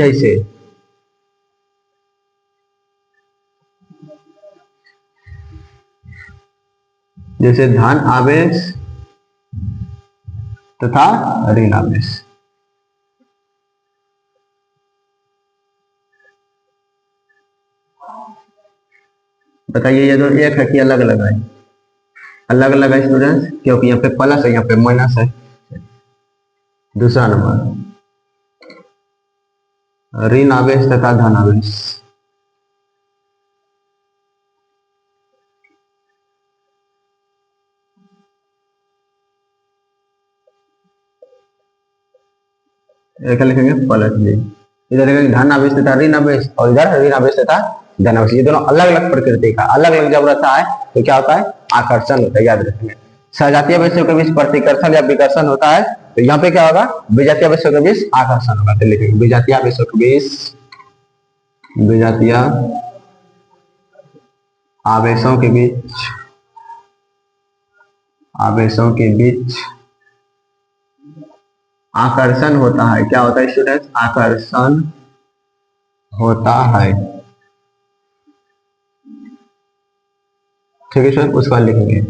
जैसे धन आवेश तथा ऋण आवेश। बताइए ये दोनों एक है कि अलग अलग है? अलग अलग है स्टूडेंट्स, क्योंकि यहाँ पे प्लस है, यहाँ पे माइनस है। दूसरा नंबर, ऋण आवेश तथा धन आवेश। एक लिखेंगे प्लस जी, इधर लिखेंगे धन आवेश तथा ऋण आवेश, और इधर ऋण आवेश तथा धन आवेश। ये दोनों अलग अलग प्रकृति का, अलग अलग जब रहता है तो क्या होता है? आकर्षण होता है, याद रखेंगे। सजातीय आवेशों के बीच प्रतिकर्षण या विकर्षण होता है, तो यहाँ पे क्या होगा? विजातीय आवेशों के बीच आकर्षण होगा। तो लिखेंगे विजातीय आवेशों के बीच, विजातीय आवेशों के बीच, आवेशों के बीच आकर्षण होता है। क्या होता है स्टूडेंट्स? आकर्षण होता है। ठीक है सर, उसका लिखेंगे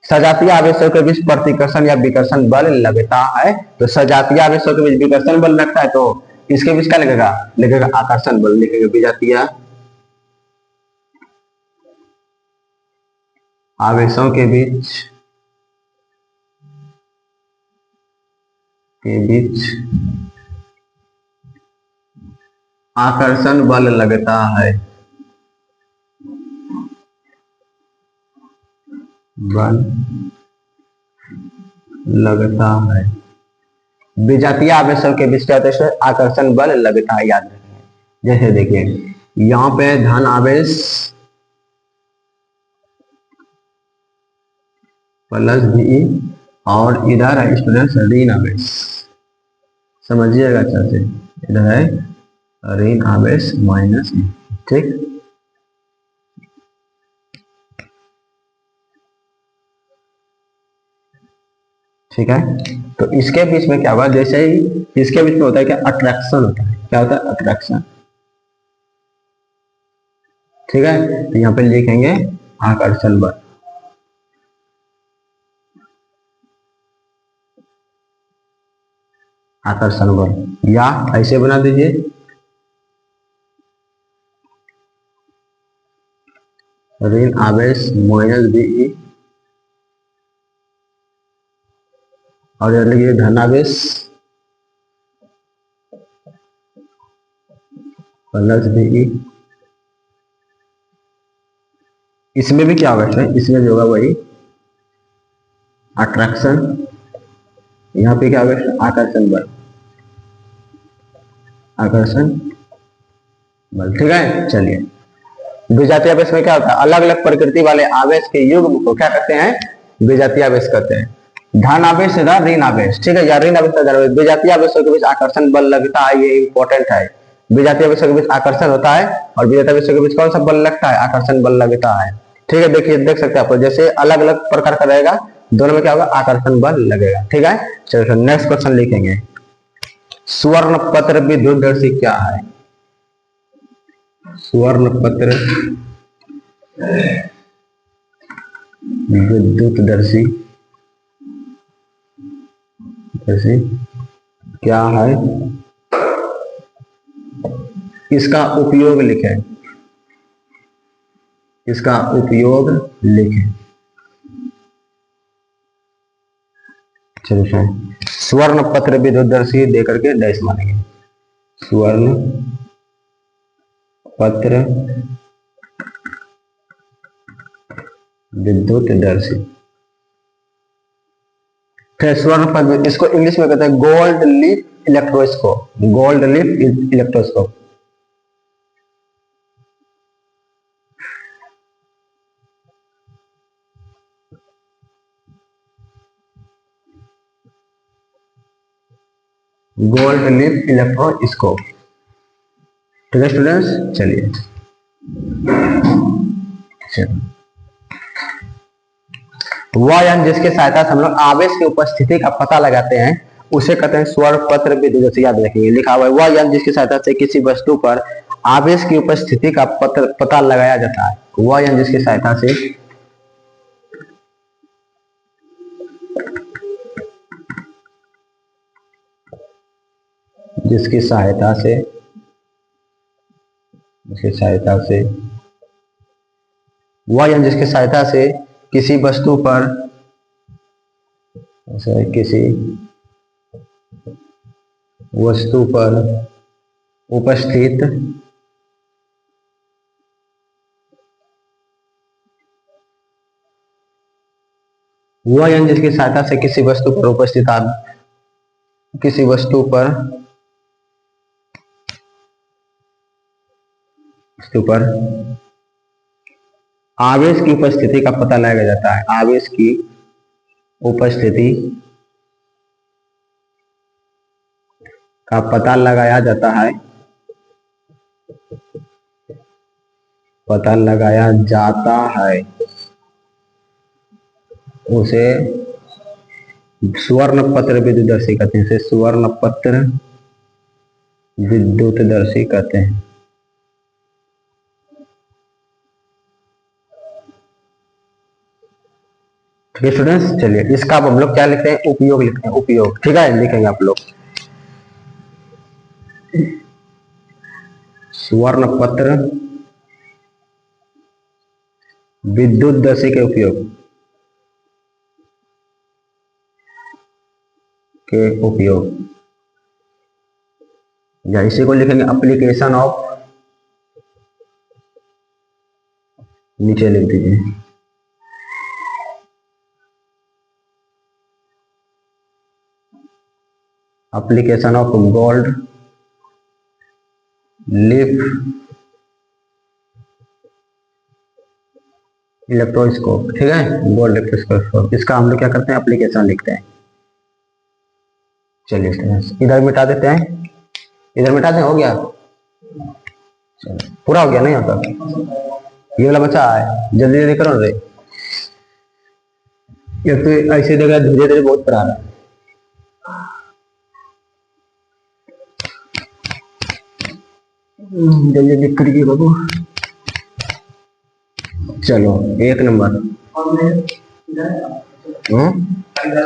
सजातीय आवेशों के बीच प्रतिकर्षण या विकर्षण बल लगता है। तो सजातीय आवेशों के बीच विकर्षण बल लगता है, तो इसके बीच क्या लगेगा? लिखेगा आकर्षण बल। लिखेंगे विजातीय आवेशों के बीच आकर्षण बल लगता है, बल लगता है। विजातीय आवेशों के बीच क्या होता है? आकर्षण बल लगता है, याद रखेंगे। जैसे देखिए यहाँ पे धन आवेश प्लस भी, और इधर है स्टूडेंट्स ऋण आवेश। समझिएगा अच्छा से, इधर है ऋण आवेश माइनस। ठीक, ठीक है। तो इसके बीच में क्या होगा? जैसे ही इसके बीच में होता है क्या? अट्रैक्शन होता है। क्या होता है? अट्रैक्शन। ठीक है, तो यहाँ पे लिखेंगे आकर्षण बल। आकर्षण बल, या ऐसे बना दीजिए ऋण आवेश माइनस बी, और इधर लिखिए धन आवेश प्लस बी। इसमें भी क्या होगा? इसमें भी होगा वही अट्रैक्शन। यहाँ पे क्या होगा? आकर्षण बल, आकर्षण बल। ठीक है, चलिए विजातीय आवेश में क्या होता है? अलग अलग प्रकृति वाले आवेश के युग्म को क्या कहते हैं? विजातीय आवेश कहते हैं। धन आवेश तथा ऋण आवेश, ठीक है, या ऋण आवेश तथा विजातीय आवेशों के बीच आकर्षण बल लगता है। ये इंपॉर्टेंट है। विजातीय आवेशों के बीच आकर्षण होता है, और विजातीय आवेशों के बीच कौन सा बल लगता है? आकर्षण बल लगता है। ठीक है, देखिए देख सकते हैं आप, जैसे अलग अलग प्रकार का रहेगा, दोनों में क्या होगा? आकर्षण बल लगेगा। ठीक है, चलो नेक्स्ट क्वेश्चन लिखेंगे। स्वर्ण पत्र विद्युतदर्शी क्या है? स्वर्ण पत्र विद्युतदर्शी क्या है? इसका उपयोग लिखें, इसका उपयोग लिखें। चलिए स्वर्ण पत्र विद्युतदर्शी देकर के डैश मानेंगे। स्वर्ण पत्र विद्युतदर्शी, फिर स्वर्ण पत्र, इसको इंग्लिश में कहते हैं gold leaf electroscope. Gold leaf electroscope. Gold leaf electroscope. ठीक है स्टूडेंट्स, चलिए वह यंत्र जिसकी सहायता से हम लोग आवेश की उपस्थिति का पता लगाते हैं उसे कहते हैं स्वर पत्र विधि। जैसे याद रखेंगे, लिखा हुआ है वह यंत्र जिसकी सहायता से किसी वस्तु पर आवेश की उपस्थिति का पता लगाया जाता है। वह यंत्र जिसकी सहायता से जिसकी सहायता से वह यंत्र जिसकी सहायता से किसी वस्तु पर उपस्थित वह यंत्र जिसकी सहायता से किसी वस्तु पर आवेश की उपस्थिति का पता लगाया जाता है। आवेश की उपस्थिति का पता लगाया जाता है। उसे स्वर्ण पत्र विद्युतदर्शी कहते हैं। स्वर्ण पत्र विद्युतदर्शी कहते हैं। ठीक है स्टूडेंट्स, चलिए इसका अब हम लोग क्या लिखते हैं, उपयोग लिखते हैं। उपयोग, ठीक है, लिखेंगे आप लोग स्वर्ण पत्र विद्युतदर्शी के उपयोग या इसी को लिखेंगे एप्लीकेशन ऑफ, नीचे लिख दीजिए application of gold leaf electroscope. ठीक है, गोल्ड इलेक्ट्रोस्कोप, इसका हम लोग क्या करते हैं, एप्लीकेशन लिखते हैं। चलिए इधर मिटा देते हैं, इधर मिटा दें, हो गया, पूरा हो गया नहीं होता, ये वाला बचा है, जल्दी जल्दी करो रे, ये तो ऐसे जगह धीरे धीरे बहुत पढ़ा रहा है। जल्दी जल्दी करिए बाबू। चलो 1 नंबर,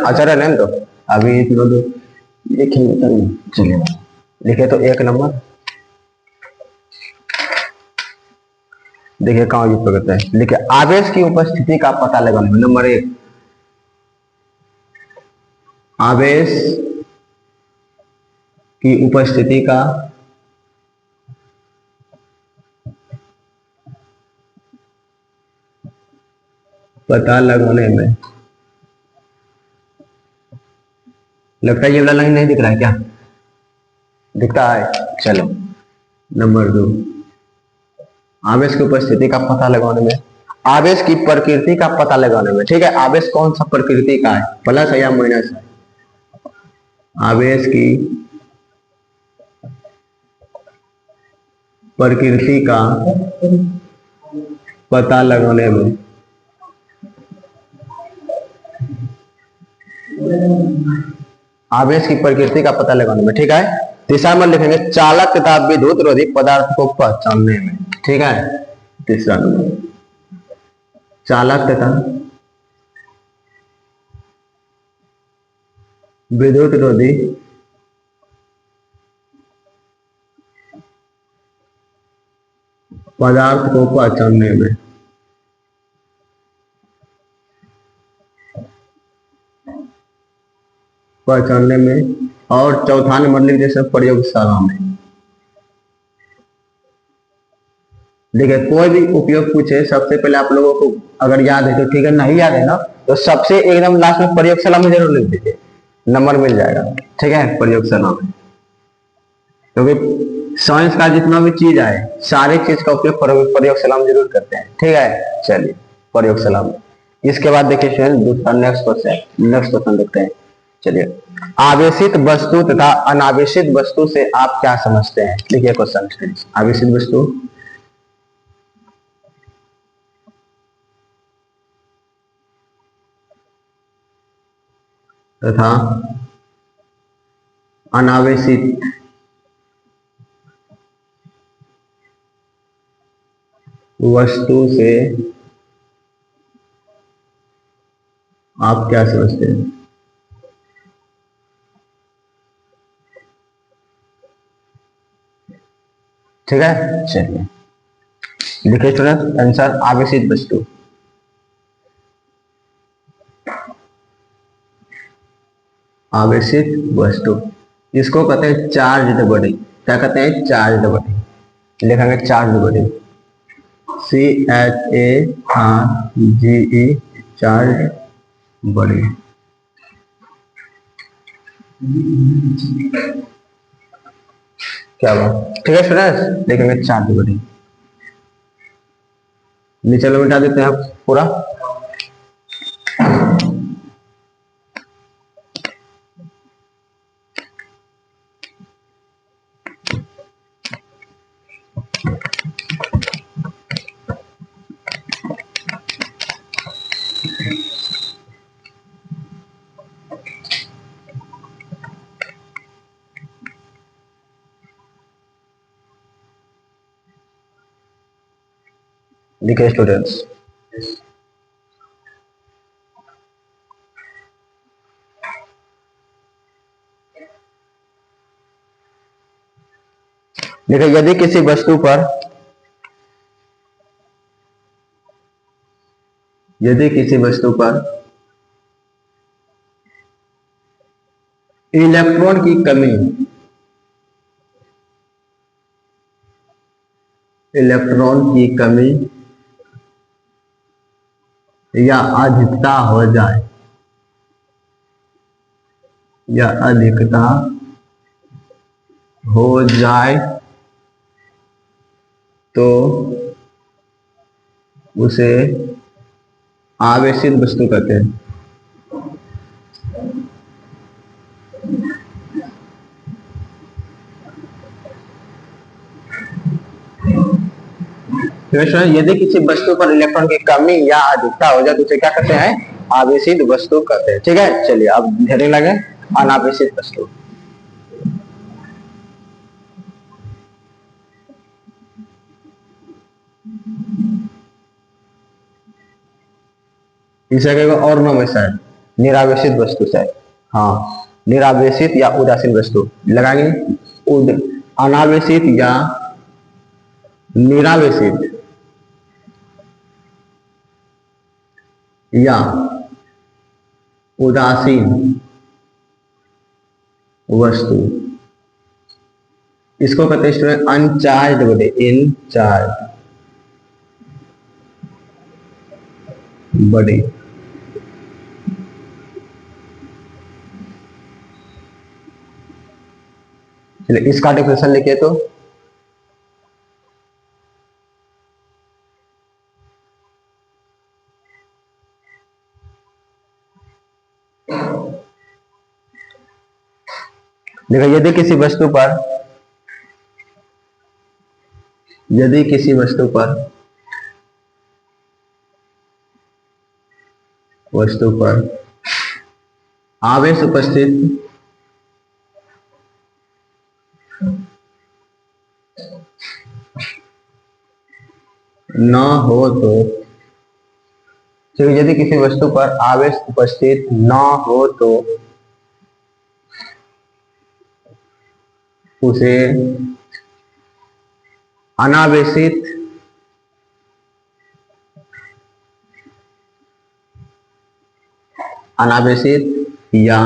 अच्छा रहने तो अभी लिखेंगे, चलिए लिखे तो 1 नंबर, देखिए कहाँ यूज करते हैं, देखिए आवेश की उपस्थिति का पता लगाने में। नंबर 1, आवेश की उपस्थिति का पता लगाने में, लगता है ये वाला लाइन नहीं दिख रहा है, क्या दिखता है? चलो नंबर 2, आवेश की उपस्थिति का पता लगाने में, आवेश की प्रकृति का पता लगाने में। ठीक है, आवेश कौन सा प्रकृति का है, प्लस है या माइनस है? आवेश की प्रकृति का पता लगाने में, आवेश की प्रकृति का पता लगाने में। ठीक है, तीसरा नंबर लिखेंगे चालक तथा विद्युत रोधी पदार्थ को पहचानने में। ठीक है, तीसरा नंबर चालक तथा विद्युत रोधी पदार्थ को पहचानने में। और चौथा नंबर लिख जैसे प्रयोगशाला में। देखिए कोई भी उपयोग पूछे, सबसे पहले आप लोगों को अगर याद है तो ठीक है, नहीं याद है ना तो सबसे एकदम लास्ट में प्रयोगशाला में जरूर लिख दीजिए, नंबर मिल जाएगा। ठीक है, प्रयोगशाला में, क्योंकि साइंस का जितना भी चीज आए सारी चीज का उपयोग प्रयोगशाला में जरूर करते हैं। ठीक है, चलिए प्रयोगशाला में। इसके बाद देखिए दूसरा नेक्स्ट क्वेश्चन देखते हैं। चलिए, आवेशित वस्तु तथा अनावेशित वस्तु से आप क्या समझते हैं? देखिए क्वेश्चन, आवेशित वस्तु तथा अनावेशित वस्तु से आप क्या समझते हैं? ठीक है, चलिए लिखिए स्टूडेंट आंसर। आवेशित वस्तु, आवेशित वस्तु इसको कहते हैं चार्ज बॉडी। क्या कहते हैं? Charge body. लिखेंगे charge body, CHARGE, charge body. क्या बात, ठीक है स्टूडेंट, लिखेंगे चार्ज बॉडी। नीचे लो मिटा देते हैं पूरा। देखिए स्टूडेंट्स, देखिए यदि किसी वस्तु पर इलेक्ट्रॉन की कमी, या अधिकता हो जाए, तो उसे आवेशित वस्तु कहते हैं। यदि किसी वस्तु पर इलेक्ट्रॉन की कमी या अधिकता हो जाए तो उसे क्या कहते हैं? आवेशित वस्तु कहते हैं। ठीक है, चलिए अब धैर्य लगे। अनावेशित वस्तु, इसे और नाम है शायद निरावेशित वस्तु शायद। हाँ, निरावेशित या उदासीन वस्तु लगाएंगे। अनावेशित या निरावेशित या उदासीन वस्तु, इसको कहते हैं student uncharged body, in charge body. चलिए इसका डेफिनेशन लिखिए तो देखो, यदि किसी वस्तु पर आवेश उपस्थित न हो तो, यदि किसी वस्तु पर आवेश उपस्थित न हो तो उसे अनावेशित या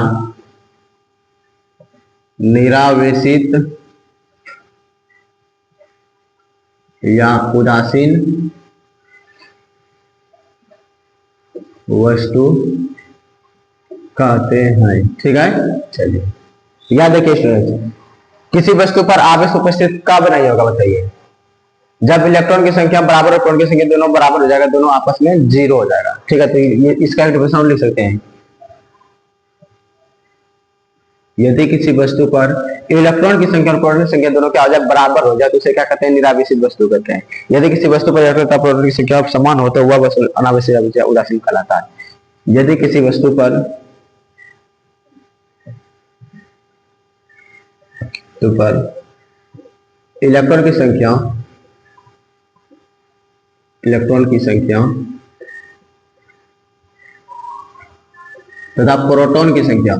निरावेशित या उदासीन वस्तु कहते हैं। ठीक है, चलिए याद रखिए स्टूडेंट, किसी वस्तु पर आवेश उपस्थित कब नहीं होगा बताइए? जब इलेक्ट्रॉन की संख्या बराबर और प्रोटॉन की संख्या दोनों बराबर हो जाएगा, दोनों आपस में जीरो हो जाएगा। ठीक है, तो ये इसका डेफिनेशन लिख सकते हैं। यदि किसी वस्तु पर इलेक्ट्रॉन की संख्या और प्रोटॉन की संख्या दोनों क्या हो जाए? बराबर हो जाए, तो उसे क्या कहते हैं? निरावेशित वस्तु कहते हैं। यदि किसी वस्तु पर इलेक्ट्रॉन और प्रोटॉन की संख्या समान हो तो वह वस्तु अनावेशित या उदासीन कहलाता है। यदि किसी वस्तु पर तो पर इलेक्ट्रॉन की संख्या तथा प्रोटॉन की संख्या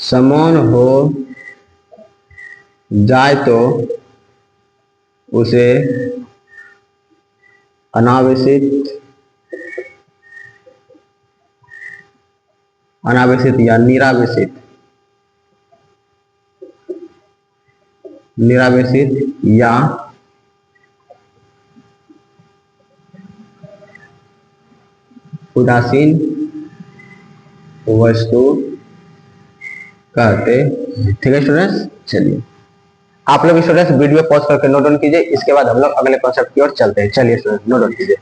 समान हो जाए तो उसे अनावेशित या निरावेशित या उदासीन वस्तु कहते हैं। ठीक है स्टूडेंट्स, चलिए आप लोग स्टूडेंट्स वीडियो पॉज करके नोट डाउन कीजिए, इसके बाद हम लोग अगले कॉन्सेप्ट की ओर चलते हैं। चलिए स्टूडेंट्स नोट डाउन कीजिए।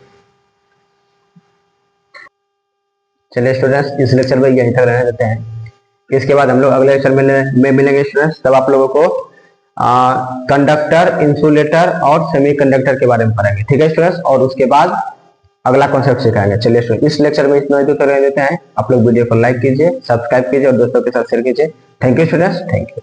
चलिए स्टूडेंट्स इस लेक्चर में यहीं तक रहने देते हैं, इसके बाद हम लोग अगले लेक्चर में मिलेंगे स्टूडेंट्स। तब आप लोगों को कंडक्टर, इंसुलेटर और सेमीकंडक्टर के बारे में पढ़ाएंगे। ठीक है स्टूडेंट्स, और उसके बाद अगला कॉन्सेप्ट सिखाएंगे। चलिए स्टूडेंट्स इस लेक्चर में इतना ही रहने देते हैं। आप लोग वीडियो को लाइक कीजिए, सब्सक्राइब कीजिए और दोस्तों के साथ शेयर कीजिए। Thank you students, thank you.